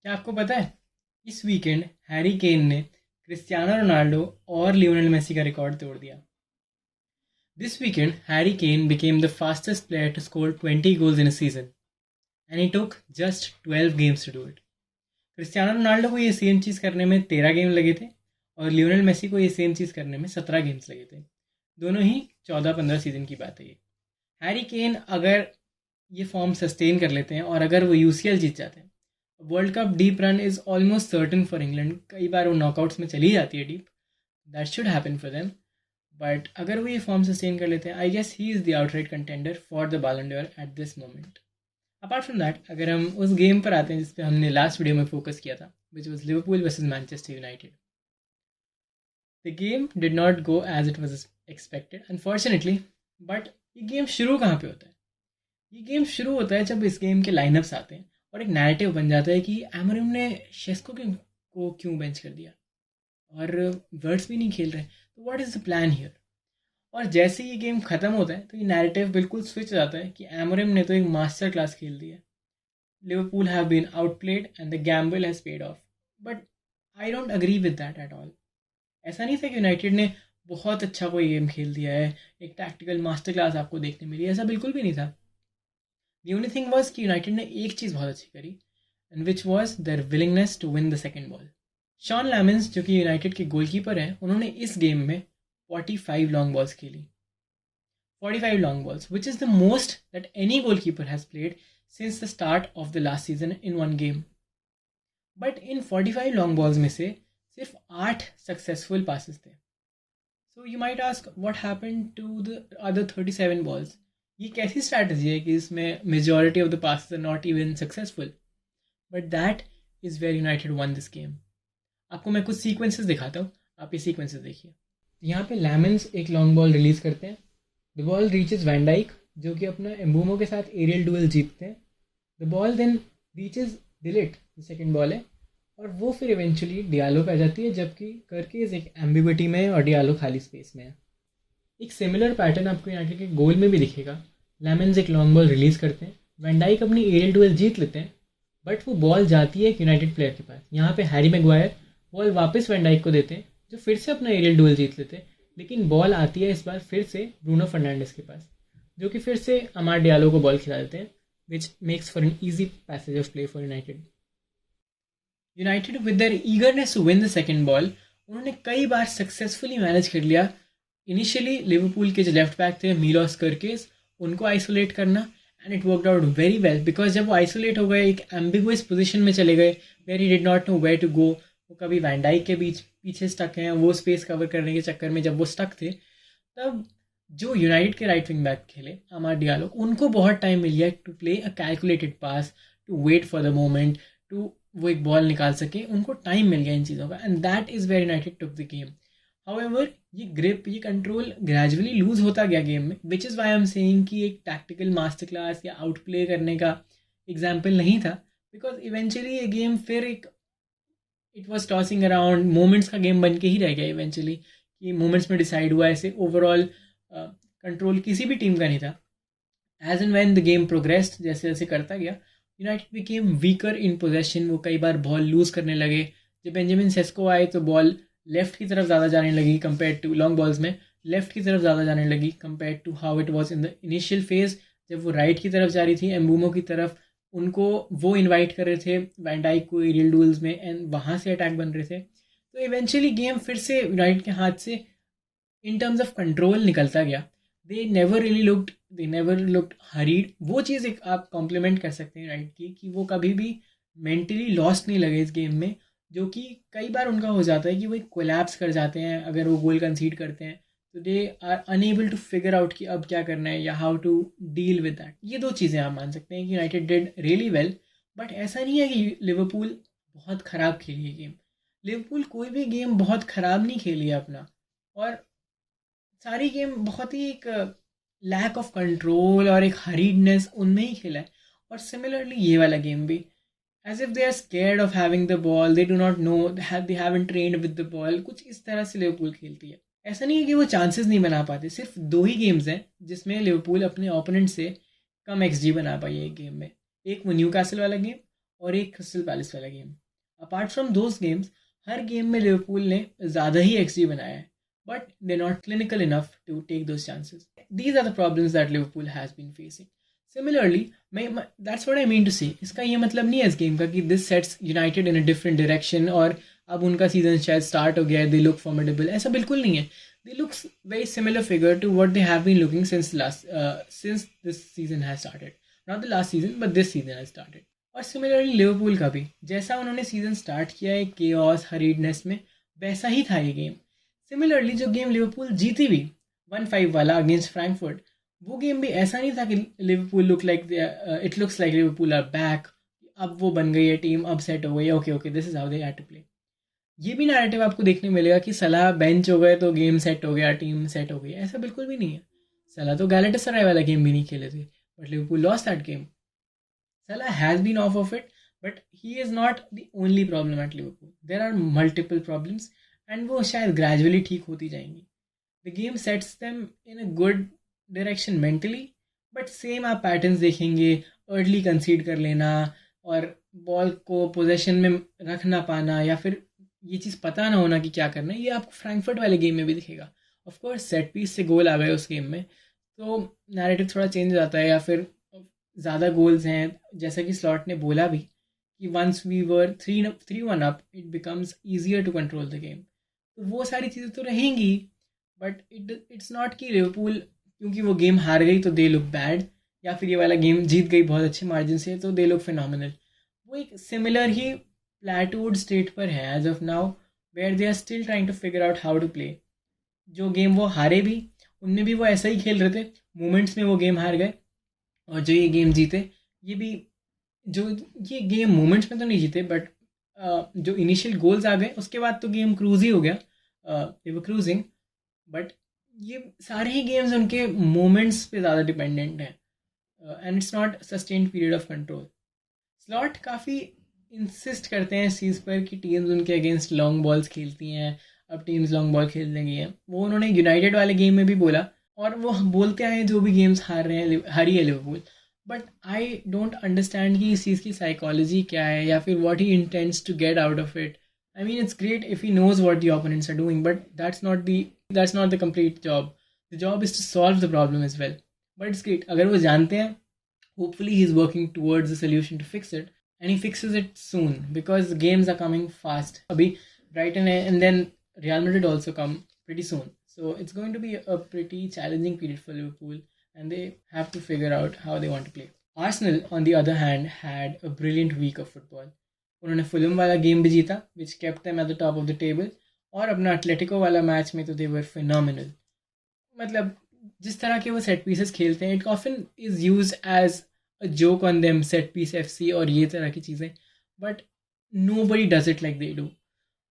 क्या आपको पता है इस वीकेंड हैरी केन ने क्रिस्टियानो रोनाल्डो और लियोनेल मेसी का रिकॉर्ड तोड़ दिया। This weekend Harry Kane became the fastest player to score 20 goals in a season and he took just 12 games to do it. Cristiano Ronaldo को ये same चीज़ करने में 13 game लगे थे और लियोनेल मेसी को ये सेम चीज़ करने में 17 गेम्स लगे थे। दोनों ही 14-15 सीजन की बात है ये। हैरी केन अगर ये फॉर्म सस्टेन कर लेते हैं और अगर वो यूसीएल जीत जाते हैं, world cup deep run is almost certain for England. कई बार वो नॉकआउट्स में चली जाती है deep, that should happen for them. But अगर वो ये फॉर्म सस्टेन कर लेते हैं, I guess he is the outright contender for the Ballon d'Or at this moment. Apart from that, अगर हम उस गेम पर आते हैं जिस पे हमने लास्ट वीडियो में फोकस किया था, which was Liverpool versus Manchester United, the game did not go as it was expected unfortunately. But ये गेम शुरू कहाँ पे होता है? ये गेम शुरू होता है जब इस गेम के लाइनअप्स आते हैं और एक नैरेटिव बन जाता है कि एमोरिम ने शेस्को को क्यों बेंच कर दिया और वर्ड्स भी नहीं खेल रहे, तो what is the plan here. और जैसे ये गेम ख़त्म होता है तो ये नैरेटिव बिल्कुल स्विच हो जाता है कि एमोरिम ने तो एक मास्टर क्लास खेल दिया। Liverpool have been outplayed and the gamble has paid off. But I don't agree with that at all. ऐसा नहीं था कि यूनाइटेड ने बहुत अच्छा कोई गेम खेल दिया है, एक टैक्टिकल मास्टर क्लास आपको देखने मिली, ऐसा बिल्कुल भी नहीं था। दी ओनली थिंग वॉज कि यूनाइटेड ने एक चीज़ बहुत अच्छी करी, and which was their willingness to win the second ball. Senne Lammens जो कि यूनाइटेड के गोलकीपर हैं, उन्होंने इस गेम में 45 लॉन्ग बॉल्स खेली। 45 long balls, which is the most that any goalkeeper has played since the start of the last season in one game. But in 45 long balls में से सिर्फ 8 सक्सेसफुल पासिस थे। So you might ask what happened to the other 37 balls. ये कैसी strategy है कि इसमें majority of the passes are not even successful? But that is where United won this game. आपको मैं कुछ सीक्वेंसेस दिखाता हूँ, आप ये सीक्वेंसेस देखिए। यहाँ पे लैमन्स एक लॉन्ग बॉल रिलीज़ करते हैं, the ball reaches van Dijk जो कि अपना एम्बूमो के साथ एरियल डुएल जीतते हैं। The ball then reaches de Ligt, the second ball है, और वो फिर इवेंचुअली डियालो पे आ जाती है, जबकि करकेज एक एम्बिग्विटी में है और डियालो खाली स्पेस में है। एक सिमिलर पैटर्न आपको यूनाइटेड के गोल में भी दिखेगा। लेमन्स एक लॉन्ग बॉल रिलीज़ करते हैं, वैन डाइक अपनी एरियल डुएल जीत लेते हैं, बट वो बॉल जाती है एक यूनाइटेड प्लेयर के पास। यहाँ पे हैरी मैग्वायर बॉल वापस वैन डाइक को देते हैं, जो फिर से अपना एरियल डुएल जीत लेते हैं, लेकिन बॉल आती है इस बार फिर से ब्रूनो फर्नांडिस के पास, जो कि फिर से अमार डियालो को बॉल खिला देते हैं, which makes for an easy passage of play for United. United with their eagerness to win the second ball, उन्होंने कई बार सक्सेसफुली मैनेज कर लिया इनिशियली लिवरपूल के जो लेफ्ट बैक थे मिलोस करकेज, उनको आइसोलेट करना, and it worked out very well. Because जब वो आइसोलेट हो गए, एक एम्बिगुअस पोजीशन में चले गए where he did not know where to go, वो कभी वैन डाइक के पीछे स्टक हैं, वो स्पेस कवर करने के चक्कर में जब वो स्टक थे, तब जो यूनाइटेड के राइट विंग बैक खेले अमार डियालो, उनको बहुत टाइम मिल गया to play a calculated pass, to wait for the moment, to वो एक बॉल निकाल सके, उनको टाइम मिल गया इन चीज़ों का, and that is where United took the game. However ये ग्रिप, ये कंट्रोल ग्रेजुअली लूज होता गया गेम में, which is why I am saying कि एक टैक्टिकल मास्टर क्लास या आउट प्ले करने का एग्जाम्पल नहीं था। बिकॉज इवेंचुअली ये गेम फिर एक it was tossing around, moments का गेम बन के ही रह गया इवेंचुअली, कि मोमेंट्स में डिसाइड हुआ। ऐसे ओवरऑल कंट्रोल किसी भी टीम का नहीं था। As and when the game progressed, जैसे जैसे करता गया, United became weaker in possession. वो कई बार बॉल लूज़ करने लगे। जब बेंजामिन सेस्को आए तो बॉल लेफ्ट की तरफ ज़्यादा जाने लगी कंपेयर टू लॉन्ग बॉल्स में, लेफ्ट की तरफ ज़्यादा जाने लगी compare to how it was in the initial phase. जब वो राइट की तरफ जा रही थी एम्बूमो की तरफ, उनको वो इनवाइट कर रहे थे वैन डाइक को एरियल डुएल्स में, एंड वहाँ से अटैक बन रहे थे। तो इवेंचुअली गेम फिर से यूनाइटेड के हाथ से इन टर्म्स ऑफ कंट्रोल निकलता गया। They never looked hurried. वो चीज़ एक आप कॉम्प्लीमेंट कर सकते हैं यूनाइटेड की, कि वो कभी भी मेंटली लॉस्ट नहीं लगे इस गेम में, जो कि कई बार उनका हो जाता है कि वो एक कोलैप्स कर जाते हैं अगर वो गोल कंसीड करते हैं, तो they are unable to figure out कि अब क्या करना है या how to deal with that. ये दो चीज़ें आप मान सकते हैं कि United did really well, but ऐसा नहीं है कि लिवरपूल बहुत ख़राब खेली है गेम। लिवरपूल कोई भी गेम बहुत ख़राब नहीं खेली है अपना, और सारी गेम बहुत ही एक लैक ऑफ कंट्रोल और एक हरीडनेस उनमें ही खेला है। और सिमिलरली ये वाला गेम भी, as if they are scared of having the ball, they do not know, they haven't trained with the ball, कुछ इस तरह से लिवरपूल खेलती है। ऐसा नहीं है कि वो चांसेस नहीं बना पाते, सिर्फ दो ही गेम्स हैं जिसमें लिवरपूल अपने ओपोनेंट से कम एक्सजी बना पाई है एक गेम में। एक वो न्यूकासल वाला गेम, और एक क्रिस्टल पैलेस वाला game. Apart from those games हर गेम में लिवरपूल ने ज़्यादा ही XG बनाया है, but they not clinical enough to take those chances. These are the problems that Liverpool has been facing. Similarly that's what I mean to say, इसका ये मतलब नहीं है इस गेम का कि this sets United in a different direction और अब उनका सीजन शायद स्टार्ट हो गया है, दे लुक फॉर्मिडेबल, ऐसा बिल्कुल नहीं है। They looks very similar figure to what they have been looking since this season has started, not the last season but this season has started। और सिमिलरली लिवरपूल का भी जैसा उन्होंने सीजन स्टार्ट किया है केओस हरीडनेस में, वैसा ही था ये गेम। सिमिलरली जो गेम लिवरपूल जीती भी 1-5 वाला अगेंस्ट फ्रैंकफर्ट, वो गेम भी ऐसा नहीं था कि Liverpool it looks like Liverpool are back, अब वो बन गई है टीम, अब सेट हो गई है, okay this is how they had to play. ये भी नैरेटिव आपको देखने मिलेगा कि सलाह बेंच हो गए तो गेम सेट हो गया, टीम सेट हो गई, ऐसा बिल्कुल भी नहीं है। सलाह तो गैलेटासराय वाला गेम भी नहीं खेले थे, but Liverpool lost that game. Salah has been off of it, but he is not the only problem at Liverpool. There are multiple problems, and वो शायद gradually ठीक होती जाएंगी। The game sets them in a good direction mentally, but same आप patterns देखेंगे, early concede कर लेना और बॉल को पोजेशन में रख ना पाना, या फिर ये चीज़ पता ना होना कि क्या करना है, ये आपको फ्रैंकफर्ट वाले गेम में भी दिखेगा। ऑफ कोर्स सेट पीस से गोल आ गए उस गेम में, तो नैरेटिव थोड़ा चेंज हो जाता है, या फिर ज़्यादा गोल्स हैं, जैसा कि स्लॉट ने बोला भी कि once we were 3-1 up it becomes easier to control the game. तो वो सारी चीज़ें तो रहेंगी, बट इट्स नॉट कि लिवरपूल क्योंकि वो गेम हार गई तो दे लुक बैड, या फिर ये वाला गेम जीत गई बहुत अच्छे मार्जिन से तो दे लुक फिनोमिनल। वो एक सिमिलर ही प्लेटूड स्टेट पर है as of now, where they are still trying to figure out how to play. जो गेम वो हारे भी, उनमें भी वो ऐसा ही खेल रहे थे, मोमेंट्स में वो गेम हार गए, और जो ये गेम जीते ये भी, जो ये गेम मोमेंट्स में तो नहीं जीते, बट जो इनिशियल गोल्स आ गए उसके बाद तो गेम क्रूज ही हो गया, दे वर क्रूजिंग। बट ये सारे ही गेम्स उनके मोमेंट्स पे ज़्यादा डिपेंडेंट हैं, and it's not sustained period of control. Slot काफ़ी इंसिस्ट करते हैं इस चीज़ पर कि टीम्स उनके अगेंस्ट लॉन्ग बॉल्स खेलती हैं, अब टीम्स लॉन्ग बॉल खेल लगी हैं। वो उन्होंने यूनाइटेड वाले गेम में भी बोला, और वो बोलते आए जो भी गेम्स हारी है Liverpool. But I don't understand कि इस चीज़ की साइकोलॉजी क्या है, या फिर what he intends to get out of it. I mean it's great if he knows what the opponents are doing, but that's not the complete job. The job is to solve the problem as well. But it's great अगर वो जानते हैं, hopefully he is working towards the solution to fix it, and he fixes it soon, because games are coming fast. अभी Brighton है, and then Real Madrid also come pretty soon. So it's going to be a pretty challenging period for Liverpool, and they have to figure out how they want to play. Arsenal, on the other hand, had a brilliant week of football. उन्होंने Fulham वाला game भी जीता, which kept them at the top of the table, और अपना Atletico वाला match में तो they were phenomenal. मतलब जिस तरह के वो सेट पीसेस खेलते हैं, it often is used as a joke on them, set piece FC और ये तरह की चीज़ें, but nobody does it like they do.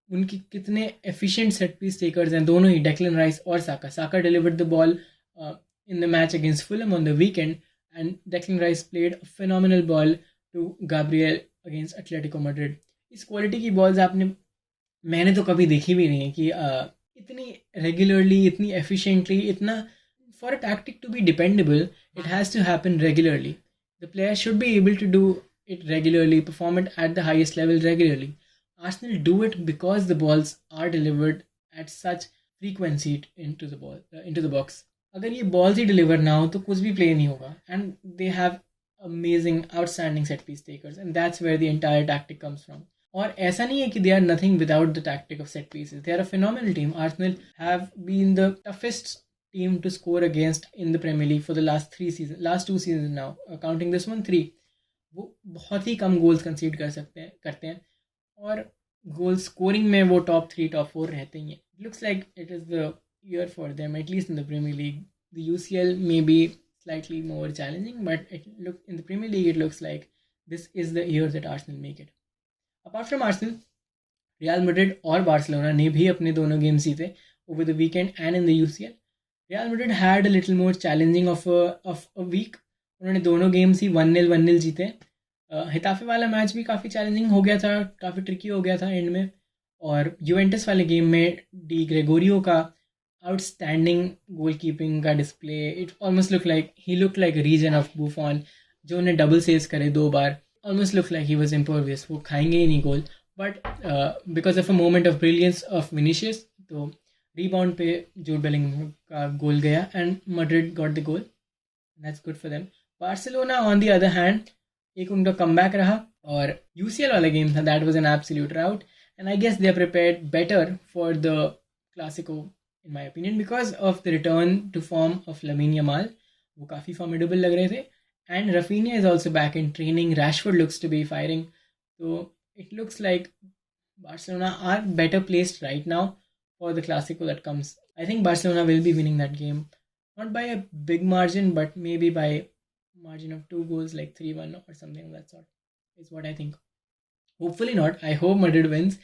उनकी कितने एफिशिएंट सेट पीस टेकर्स हैं दोनों ही, डेक्लन राइस और Saka delivered the ball in the match against Fulham on the weekend, and Declan Rice played a phenomenal ball to Gabriel against Atletico Madrid. इस quality की balls मैंने तो कभी देखी भी नहीं है कि इतनी रेगुलरली, इतनी एफिशिएंटली, इतना for a tactic to be dependable it has to happen regularly. The player should be able to do it regularly, perform it at the highest level regularly. Arsenal do it because the balls are delivered at such frequency into the box. अगर ये balls ही deliver ना हो तो कुछ भी play नहीं होगा, and they have amazing, outstanding set piece takers, and that's where the entire tactic comes from. और ऐसा नहीं है कि they are nothing without the tactic of set pieces. They are a phenomenal team. Arsenal have been the toughest team to score against in the Premier League for the last 2 seasons now, counting this one 3. वो बहुत ही कम goals concede करते हैं, और goal scoring में वो top 3 top 4 रहते ही हैं। It looks like it is the year for them, at least in the Premier League. The UCL may be slightly more challenging, but in the Premier League it looks like this is the year that Arsenal make it. Apart from Arsenal, Real Madrid और Barcelona ने भी अपने दोनों games जीते over the weekend and in the UCL। Real Madrid had a little more challenging of a week. उन्होंने दोनों games ही 1-0 जीते। हिताफे वाला मैच भी काफ़ी चैलेंजिंग हो गया था, काफ़ी ट्रिकी हो गया था एंड में, और यूवेंटस वाले गेम में डी ग्रेगोरियो का आउटस्टैंडिंग गोल कीपिंग का display, it almost look like region of Buffon, जो उन्हें डबल सेव्स करे 2 बार। almost looked like he was impervious. वो खाएंगे ही नहीं गोल. But because of a moment of brilliance of Vinicius, तो rebound पे Jude Bellingham का गोल गया and Madrid got the goal. That's good for them. Barcelona on the other hand, एक उनका comeback रहा और UCL वाला game था, that was an absolute rout, and I guess they are prepared better for the Classico in my opinion because of the return to form of Lamine Yamal. वो काफ़ी formidable लग रहे थे, and Rafinha is also back in training. Rashford looks to be firing, so it looks like Barcelona are better placed right now for the Classico that comes. I think Barcelona will be winning that game, not by a big margin, but maybe by margin of 2 goals, like 3-1 or something of that sort, is what I think. Hopefully not. I hope Madrid wins,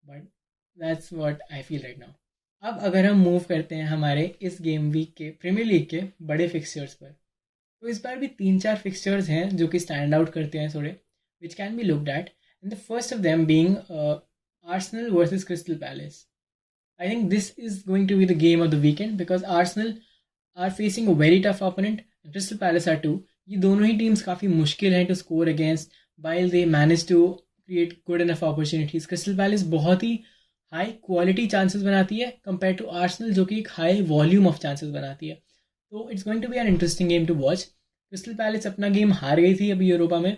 but that's what I feel right now. अब अगर हम move करते हैं हमारे इस game week के premiere league के बड़े फिक्सचर्स पर, तो इस बार भी 3-4 फिक्सचर्स हैं जो कि स्टैंड आउट करते हैं थोड़े, which can be looked at, and the first of them being Arsenal versus crystal palace. I think this is going to be the game of the weekend because Arsenal are facing a very tough opponent and Crystal Palace are too. ये दोनों ही teams काफ़ी मुश्किल हैं to score against while they manage to create good enough opportunities. Crystal Palace बहुत ही high quality chances बनाती है compared to Arsenal जो कि एक high volume of chances बनाती है. So it's going to be an interesting game to watch. Crystal Palace अपना game हार गई थी अभी यूरोपा में,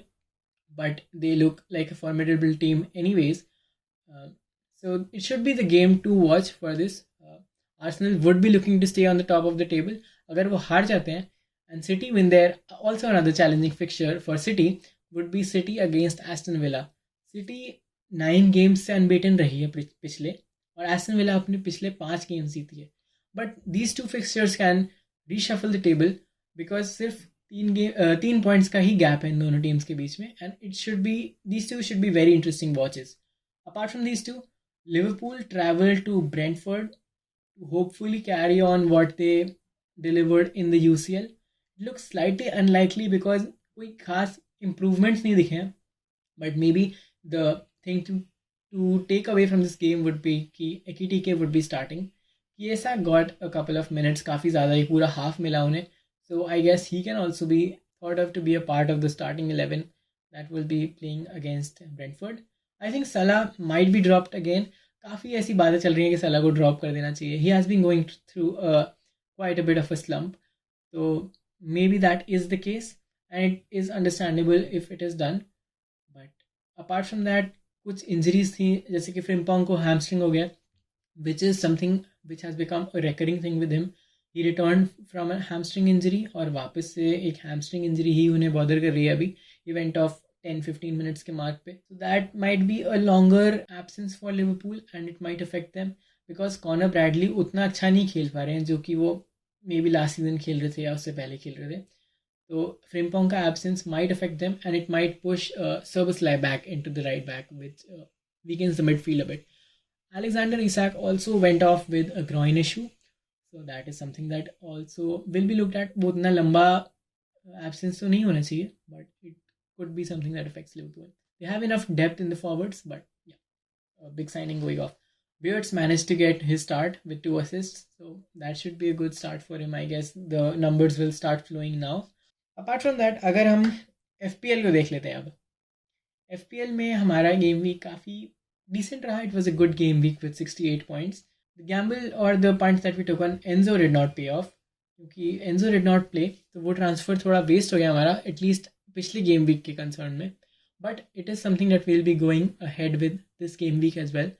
but they look like a formidable team anyways. So it should be the game to watch for this. Arsenal would be looking to stay on the top of the table. अगर वो हार जाते हैं and City win there, also another challenging fixture for City would be City against Aston Villa. City 9 games से unbeaten रही है पिछले, और Aston Villa अपने पिछले 5 games जीती है. But these two fixtures can reshuffle the table because सिर्फ 3 points का ही gap है इन दोनों teams के बीच में, and these two should be very interesting watches. Apart from these two, Liverpool travel to Brentford to hopefully carry on what they delivered in the UCL. It looks slightly unlikely because कोई खास improvements नहीं दिखे हैं, but maybe the thing to take away from this game would be कि Ekitike would be starting. Chiesa got a couple of minutes, काफ़ी ज़्यादा, एक पूरा half मिला उन्हें, so I guess he can also be thought of to be a part of the starting 11 that will be playing against Brentford. I think Salah might be dropped again. काफ़ी ऐसी बातें चल रही हैं कि सलाह को ड्रॉप कर देना चाहिए. He has been going through quite a bit of a slump. So maybe that is the case and it is understandable if it is done. But apart from that, कुछ injuries थी, जैसे कि Frimpong को hamstring हो गया, which is something which has become a recurring thing with him. He returned from a hamstring injury और वापस से एक hamstring injury ही उन्हें bother कर रही है अभी. He went off 10-15 minutes के मार्क पे. So that might be a longer absence for Liverpool and it might affect them because Conor Bradley उतना अच्छा नहीं खेल पा रहे हैं जो कि वो मे बी लास्ट सीजन खेल रहे थे या उससे पहले खेल रहे थे. तो फ्रिम्पोंग का absence might affect them and it might push Szoboszlai back into the right back, which weakens the midfield a bit. Alexander Isak also went off with a groin issue, so that is something that also will be looked at. वो उतना लंबा absence तो नहीं होना चाहिए, but it could be something that affects Liverpool. They have enough depth in the forwards, but yeah, a big signing going off. Beards managed to get his start with 2 assists, so that should be a good start for him. I guess the numbers will start flowing now. Apart from that, अगर हम FPL को देख लेते हैं अब. FPL में हमारा game week काफ़ी decent रहा. It was a good game week with 68 points. The gamble or the punts that we took on Enzo did not pay off. क्योंकि Enzo did not play, तो वो ट्रांसफ़र थोड़ा waste हो गया हमारा, at least पिछले गेम वीक के concern में. But it is something that will be going ahead with this game week as well.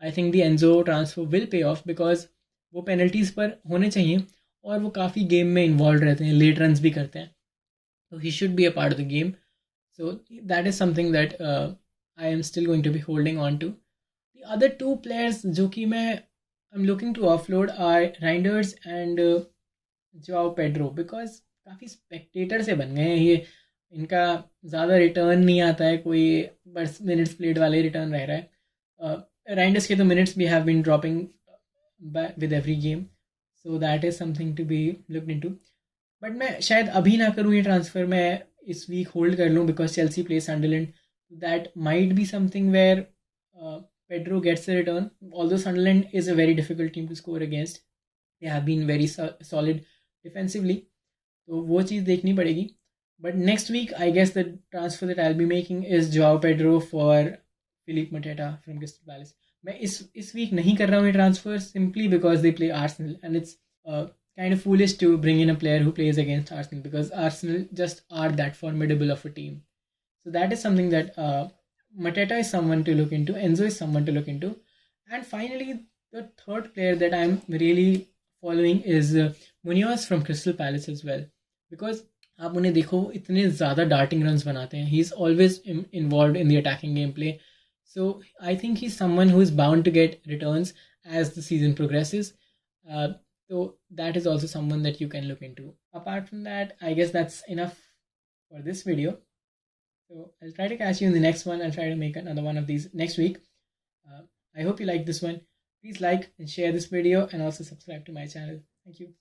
I think the Enzo transfer will pay off because वो पेनल्टीज़ पर होने चाहिए और वो काफ़ी गेम में इन्वॉल्व रहते हैं, लेट रन्स भी करते हैं, तो he should be a part of the game. So that is something that I am still going to be holding on to. The other 2 players जो कि मैं I am looking to offload are Reijnders and Joao Pedro, because काफ़ी spectator से बन गए हैं ये. इनका ज़्यादा रिटर्न नहीं आता है, कोई बस मिनट्स प्लेड वाले रिटर्न रह रहा है. राइंडर्स के तो मिनट्स भी have been dropping with every game, so that is something to be looked into. But मैं शायद अभी ना करूँ ये ट्रांसफ़र, मैं इस वीक होल्ड कर लूँ because Chelsea plays Sunderland. That might be something where Pedro gets a return. Although Sunderland is a very difficult team to score against, they have been very solid defensively, तो वो चीज़ देखनी पड़ेगी. But next week, I guess the transfer that I'll be making is Joao Pedro for Philippe Mateta from Crystal Palace. मैं इस week नहीं कर रहा हूँ ये transfer simply because they play Arsenal, and it's kind of foolish to bring in a player who plays against Arsenal because Arsenal just are that formidable of a team. So that is something that Mateta is someone to look into. Enzo is someone to look into. And finally, the third player that I'm really following is Munoz from Crystal Palace as well. Because आप उन्हें देखो इतने ज़्यादा darting runs बनाते हैं. He is always involved in the attacking gameplay. So I think he's someone who is bound to get returns as the season progresses. So that is also someone that you can look into. Apart from that, I guess that's enough for this video. So I'll try to catch you in the next one. I'll try to make another one of these next week. I hope you liked this one. Please like and share this video and also subscribe to my channel. Thank you.